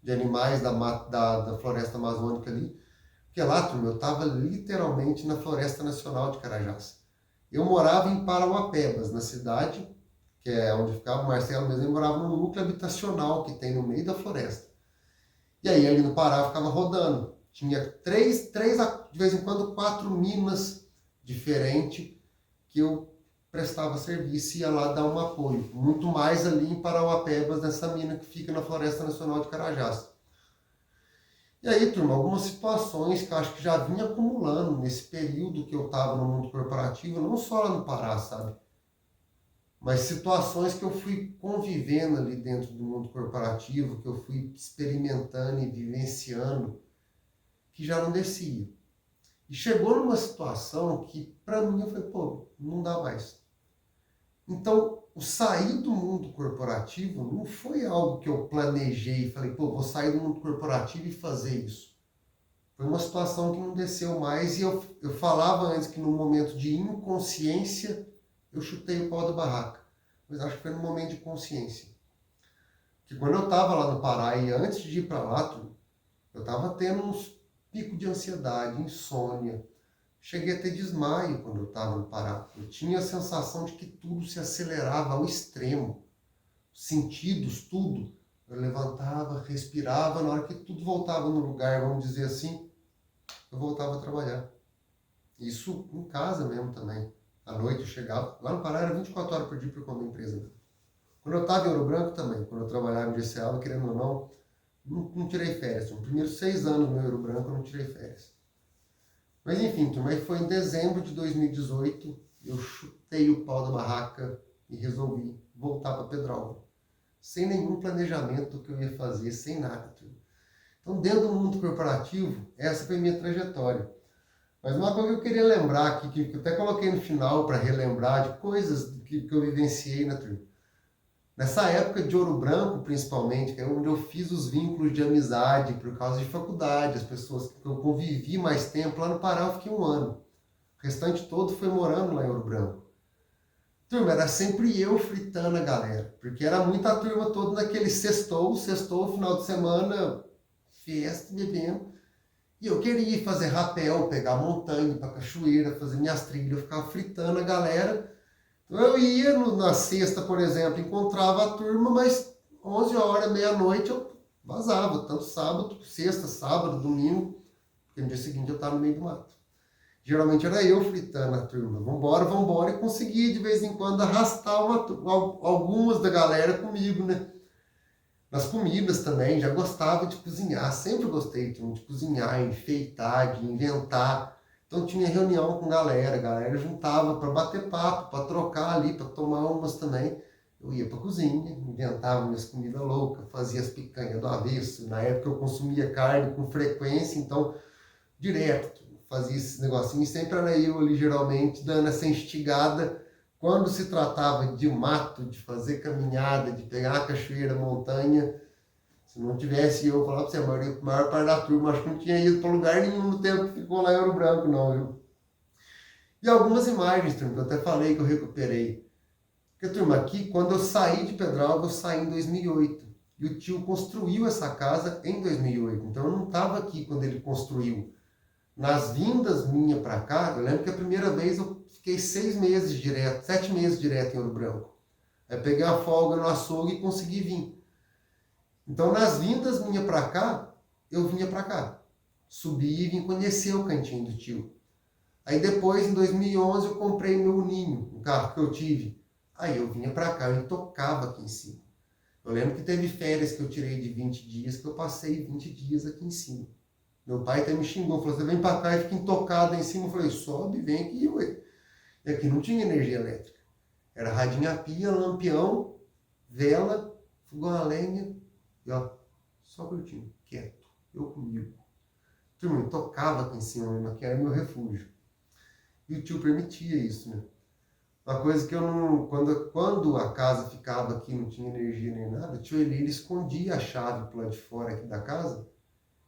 de animais da floresta amazônica ali. Porque lá, turma, eu estava literalmente na Floresta Nacional de Carajás. Eu morava em Parauapebas, na cidade, que é onde ficava o Marcelo, mas ele morava num núcleo habitacional que tem no meio da floresta. E aí ali no Pará eu ficava rodando. Tinha três, de vez em quando, 4 minas diferentes que eu prestava serviço e ia lá dar um apoio. Muito mais ali em Parauapebas, nessa mina que fica na Floresta Nacional de Carajás. E aí, turma, algumas situações que eu acho que já vinha acumulando nesse período que eu estava no mundo corporativo, não só lá no Pará, sabe? Mas situações que eu fui convivendo ali dentro do mundo corporativo, que eu fui experimentando e vivenciando, que já não descia. E chegou numa situação que, para mim, eu falei, pô, não dá mais. Então, o sair do mundo corporativo não foi algo que eu planejei e falei, pô, vou sair do mundo corporativo e fazer isso. Foi uma situação que não desceu mais e eu falava antes que no momento de inconsciência eu chutei o pau da barraca. Mas acho que foi no momento de consciência. Porque quando eu estava lá no Pará e antes de ir para lá, eu estava tendo uns picos de ansiedade, insônia. Cheguei a ter desmaio quando eu estava no Pará. Eu tinha a sensação de que tudo se acelerava ao extremo. Sentidos, tudo. Eu levantava, respirava, na hora que tudo voltava no lugar, vamos dizer assim, eu voltava a trabalhar. Isso em casa mesmo também. À noite eu chegava. Lá no Pará era 24 horas por dia por conta da empresa. Quando eu estava em Ouro Branco também, quando eu trabalhava em GCA, querendo ou não tirei férias. Nos primeiros 6 anos no Ouro Branco eu não tirei férias. Mas enfim, mas foi em dezembro de 2018, eu chutei o pau da barraca e resolvi voltar para Petróleo. Sem nenhum planejamento do que eu ia fazer, sem nada. Então, dentro do mundo corporativo, essa foi a minha trajetória. Mas uma coisa que eu queria lembrar aqui, que eu até coloquei no final para relembrar de coisas que eu vivenciei na turma. Nessa época de Ouro Branco, principalmente, que é onde eu fiz os vínculos de amizade por causa de faculdade, as pessoas que eu convivi mais tempo, lá no Pará eu fiquei 1 ano. O restante todo foi morando lá em Ouro Branco. Turma, era sempre eu fritando a galera, porque era muita turma toda naquele sextou, final de semana, festa, bebendo. E eu queria ir fazer rapel, pegar montanha, ir pra cachoeira, fazer minhas trilhas, eu ficava fritando a galera. Então eu ia na sexta, por exemplo, encontrava a turma, mas 11 horas, meia-noite eu vazava, tanto sábado, sexta, sábado, domingo, porque no dia seguinte eu estava no meio do mato. Geralmente era eu fritando a turma, vambora, e conseguia de vez em quando arrastar algumas da galera comigo, né? Nas comidas também, já gostava de cozinhar, sempre gostei de cozinhar, enfeitar, de inventar. Então tinha reunião com a galera juntava para bater papo, para trocar ali, para tomar umas também. Eu ia para a cozinha, inventava minhas comidas loucas, fazia as picanhas do avesso. Na época eu consumia carne com frequência, então direto fazia esse negocinho. E sempre era eu ali, geralmente, dando essa instigada. Quando se tratava de mato, de fazer caminhada, de pegar a cachoeira, montanha, se não tivesse eu, falava pra você, a maior parte da turma, acho que não tinha ido para lugar nenhum no tempo que ficou lá em Ouro Branco, não, viu? E algumas imagens, turma, que eu até falei que eu recuperei. Porque, turma, aqui, quando eu saí de Pedrógão, eu saí em 2008. E o tio construiu essa casa em 2008. Então, eu não estava aqui quando ele construiu. Nas vindas minhas para cá, eu lembro que a primeira vez eu fiquei 6 meses direto, 7 meses direto em Ouro Branco. Aí peguei a folga no açougue e consegui vir. Então, nas vindas minhas para cá, eu vinha para cá. Subi e vim conhecer o cantinho do tio. Aí depois, em 2011, eu comprei meu Ninho, um carro que eu tive. Aí eu vinha para cá, eu tocava aqui em cima. Eu lembro que teve férias que eu tirei de 20 dias, que eu passei 20 dias aqui em cima. Meu pai até me xingou, falou, você vem para cá e fica intocado aí em cima. Eu falei, sobe, vem aqui, ué. E aqui não tinha energia elétrica. Era radinho a pia, lampião, vela, fogão a lenha, e ó, só curtindo, quieto, eu comigo. Turma, eu tocava aqui em cima mesmo, aqui era meu refúgio. E o tio permitia isso, né? Uma coisa que eu não... Quando a casa ficava aqui, não tinha energia nem nada, o tio ele escondia a chave pro lado de fora aqui da casa,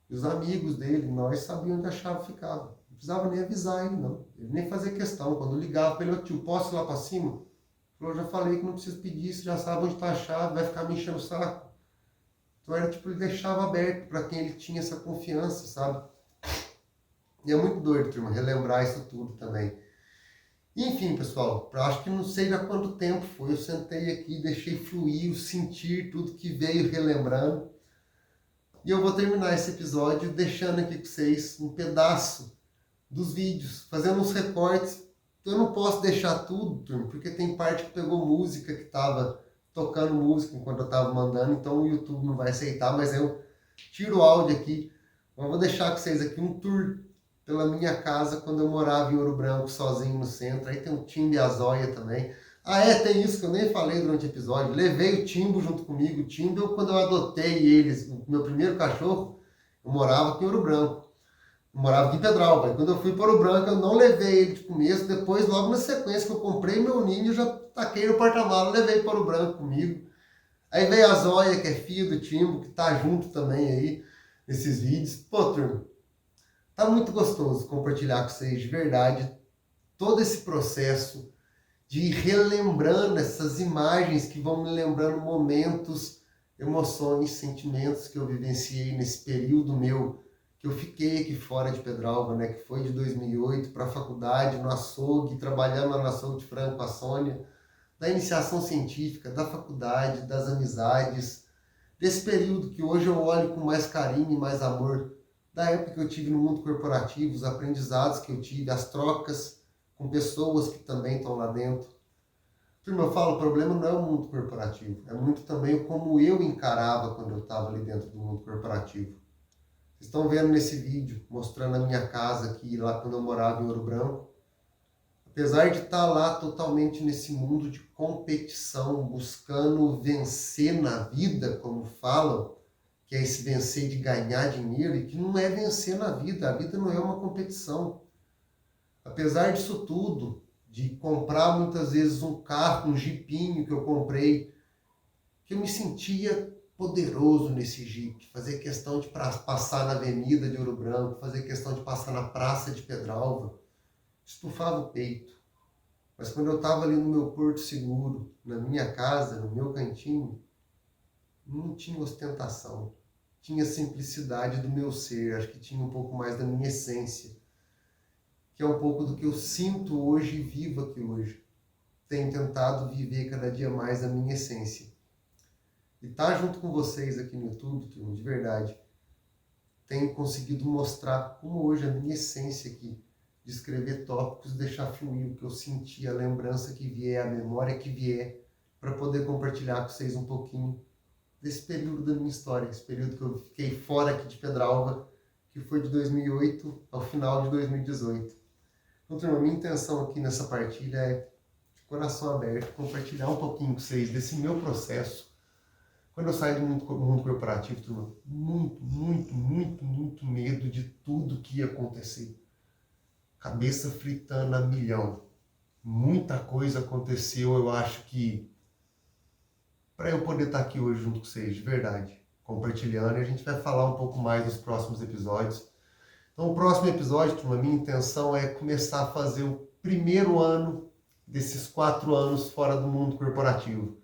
e os amigos dele, nós sabíamos onde a chave ficava. Não precisava nem avisar ele, não. Ele nem fazia questão. Quando eu ligava para ele, ô tio, posso ir lá para cima? Ele falou, já falei que não preciso pedir, você já sabe onde está a chave, vai ficar me enchendo o saco. Então era tipo, ele deixava aberto para quem ele tinha essa confiança, sabe? E é muito doido, turma, relembrar isso tudo também. Enfim, pessoal, eu acho que não sei há quanto tempo foi, eu sentei aqui, deixei fluir, sentir tudo que veio relembrando. E eu vou terminar esse episódio deixando aqui para vocês um pedaço dos vídeos, fazendo uns recortes eu não posso deixar tudo, turma, porque tem parte que pegou música, que estava tocando música enquanto eu estava mandando, então o YouTube não vai aceitar, mas eu tiro o áudio aqui. Eu vou deixar com vocês aqui um tour pela minha casa quando eu morava em Ouro Branco, sozinho no centro. Aí tem o Timbo e a Zóia também. Ah, tem isso que eu nem falei durante o episódio. Levei o Timbo junto comigo. O Timbo, quando eu adotei eles, o meu primeiro cachorro, eu morava aqui em Ouro Branco. Eu morava aqui em Pedralva. E quando eu fui para Ouro Branco, eu não levei ele de começo. Depois, logo na sequência que eu comprei meu ninho, já taquei no porta-malas, levei para Ouro Branco comigo. Aí veio a Zóia, que é filha do Timbo, que tá junto também aí nesses vídeos. Pô, turma, tá muito gostoso compartilhar com vocês de verdade todo esse processo de ir relembrando essas imagens que vão me lembrando momentos, emoções, sentimentos que eu vivenciei nesse período meu, que eu fiquei aqui fora de Pedralva, né? Que foi de 2008 para a faculdade, no açougue, trabalhando no açougue de frango com a Sônia, da iniciação científica, da faculdade, das amizades, desse período que hoje eu olho com mais carinho e mais amor, da época que eu tive no mundo corporativo, os aprendizados que eu tive, as trocas com pessoas que também estão lá dentro. Turma, eu falo, o problema não é o mundo corporativo, é muito também o como eu encarava quando eu estava ali dentro do mundo corporativo. Vocês estão vendo nesse vídeo, mostrando a minha casa aqui, lá quando eu morava em Ouro Branco. Apesar de estar lá totalmente nesse mundo de competição, buscando vencer na vida, como falam, que é esse vencer de ganhar dinheiro, e que não é vencer na vida, a vida não é uma competição. Apesar disso tudo, de comprar muitas vezes um carro, um jipinho que eu comprei, que eu me sentia poderoso nesse jipe, fazer questão de passar na avenida de Ouro Branco, fazer questão de passar na praça de Pedralva, estufava o peito. Mas quando eu estava ali no meu porto seguro, na minha casa, no meu cantinho, não tinha ostentação. Tinha simplicidade do meu ser, acho que tinha um pouco mais da minha essência, que é um pouco do que eu sinto hoje e vivo aqui hoje. Tenho tentado viver cada dia mais a minha essência. E estar junto com vocês aqui no YouTube, turma, de verdade, tenho conseguido mostrar como hoje a minha essência aqui, de escrever tópicos, deixar fluir o que eu senti, a lembrança que vier, a memória que vier, para poder compartilhar com vocês um pouquinho desse período da minha história, esse período que eu fiquei fora aqui de Pedralva, que foi de 2008 ao final de 2018. Então, turma, minha intenção aqui nessa partilha é, de coração aberto, compartilhar um pouquinho com vocês desse meu processo. Quando eu saí do mundo corporativo, turma, muito medo de tudo que ia acontecer. Cabeça fritando a milhão. Muita coisa aconteceu, eu acho que para eu poder estar aqui hoje junto com vocês, de verdade, compartilhando, e a gente vai falar um pouco mais nos próximos episódios. Então, o próximo episódio, turma, minha intenção é começar a fazer o primeiro ano desses 4 anos fora do mundo corporativo.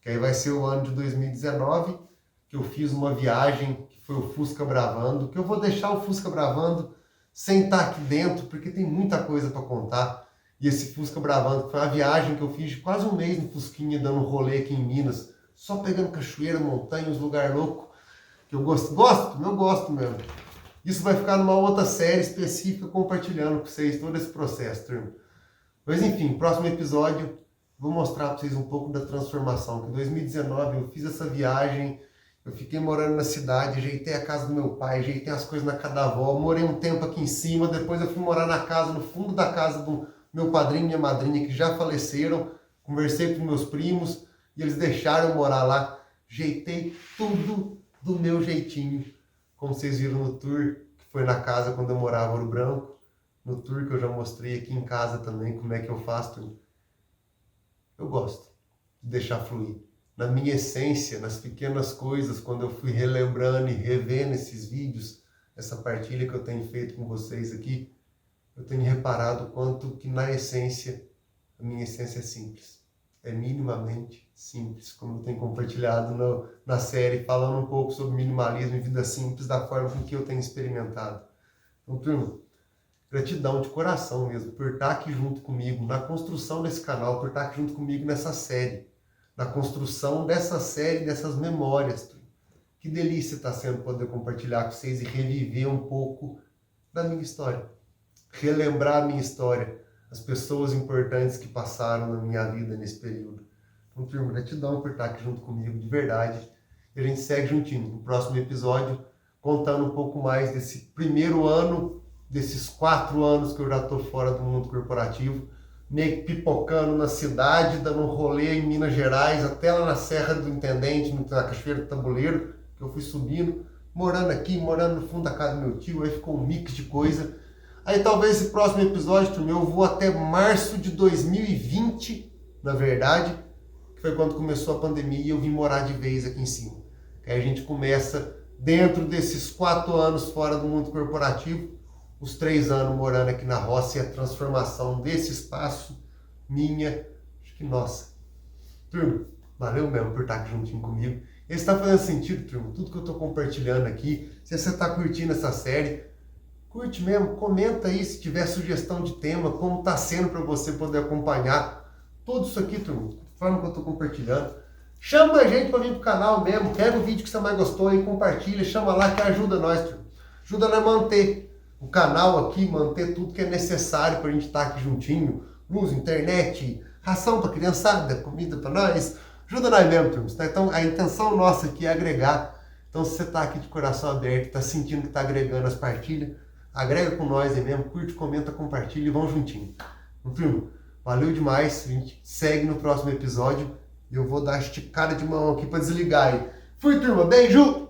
Que aí vai ser o ano de 2019, que eu fiz uma viagem, que foi o Fusca Bravando, que eu vou deixar o Fusca Bravando sem estar aqui dentro, porque tem muita coisa para contar. E esse Fusca Bravando foi uma viagem que eu fiz de quase um mês no Fusquinha, dando um rolê aqui em Minas, só pegando cachoeira, montanha, uns lugares loucos, que eu gosto mesmo. Isso vai ficar numa outra série específica, compartilhando com vocês todo esse processo, turma. Mas enfim, próximo episódio, vou mostrar para vocês um pouco da transformação. Que em 2019 eu fiz essa viagem, eu fiquei morando na cidade, ajeitei a casa do meu pai, ajeitei as coisas na casa da avó, morei um tempo aqui em cima, depois eu fui morar na casa, no fundo da casa do meu padrinho e minha madrinha, que já faleceram, conversei com meus primos, e eles deixaram eu morar lá, ajeitei tudo do meu jeitinho, como vocês viram no tour, que foi na casa quando eu morava em Ouro Branco, no tour que eu já mostrei aqui em casa também, como é que eu faço tudo. Eu gosto de deixar fluir. Na minha essência, nas pequenas coisas, quando eu fui relembrando e revendo esses vídeos, essa partilha que eu tenho feito com vocês aqui, eu tenho reparado o quanto que na essência, a minha essência é simples. É minimamente simples, como eu tenho compartilhado na série, falando um pouco sobre minimalismo e vida simples, da forma com que eu tenho experimentado. Então, turma, gratidão de coração mesmo, por estar aqui junto comigo na construção desse canal, por estar aqui junto comigo nessa série, na construção dessa série, dessas memórias. Que delícia está sendo poder compartilhar com vocês e reviver um pouco da minha história. Relembrar a minha história. as pessoas importantes que passaram na minha vida nesse período. Então, turma, gratidão por estar aqui junto comigo, de verdade. E a gente segue juntinho no próximo episódio, contando um pouco mais desse primeiro ano, desses 4 anos que eu já estou fora do mundo corporativo, meio que pipocando na cidade, dando um rolê em Minas Gerais, até lá na Serra do Intendente, na Cachoeira do Tabuleiro, que eu fui subindo, morando aqui, morando no fundo da casa do meu tio, aí ficou um mix de coisa. Aí talvez esse próximo episódio, turma, eu vou até março de 2020, na verdade, que foi quando começou a pandemia e eu vim morar de vez aqui em cima. Aí a gente começa, dentro desses 4 anos fora do mundo corporativo, os 3 anos morando aqui na roça e a transformação desse espaço, minha, acho que nossa. Turma, valeu mesmo por estar aqui juntinho comigo. E se está fazendo sentido, turma, tudo que eu estou compartilhando aqui, se você está curtindo essa série, curte mesmo, comenta aí se tiver sugestão de tema, como está sendo para você poder acompanhar tudo isso aqui, turma, da forma que eu estou compartilhando. Chama a gente para vir pro canal mesmo, pega o vídeo que você mais gostou e compartilha, chama lá que ajuda nós, turma. Ajuda nós a manter o canal aqui, manter tudo que é necessário para a gente estar aqui juntinho, luz, internet, ração para criançada, comida para nós, ajuda nós mesmo, turma. Então a intenção nossa aqui é agregar. Então se você está aqui de coração aberto, está sentindo que está agregando as partilhas, agrega com nós aí mesmo, curte, comenta, compartilha e vamos juntinho. Então, turma, valeu demais, a gente segue no próximo episódio e eu vou dar esticada de mão aqui para desligar aí. Fui, turma, beijo!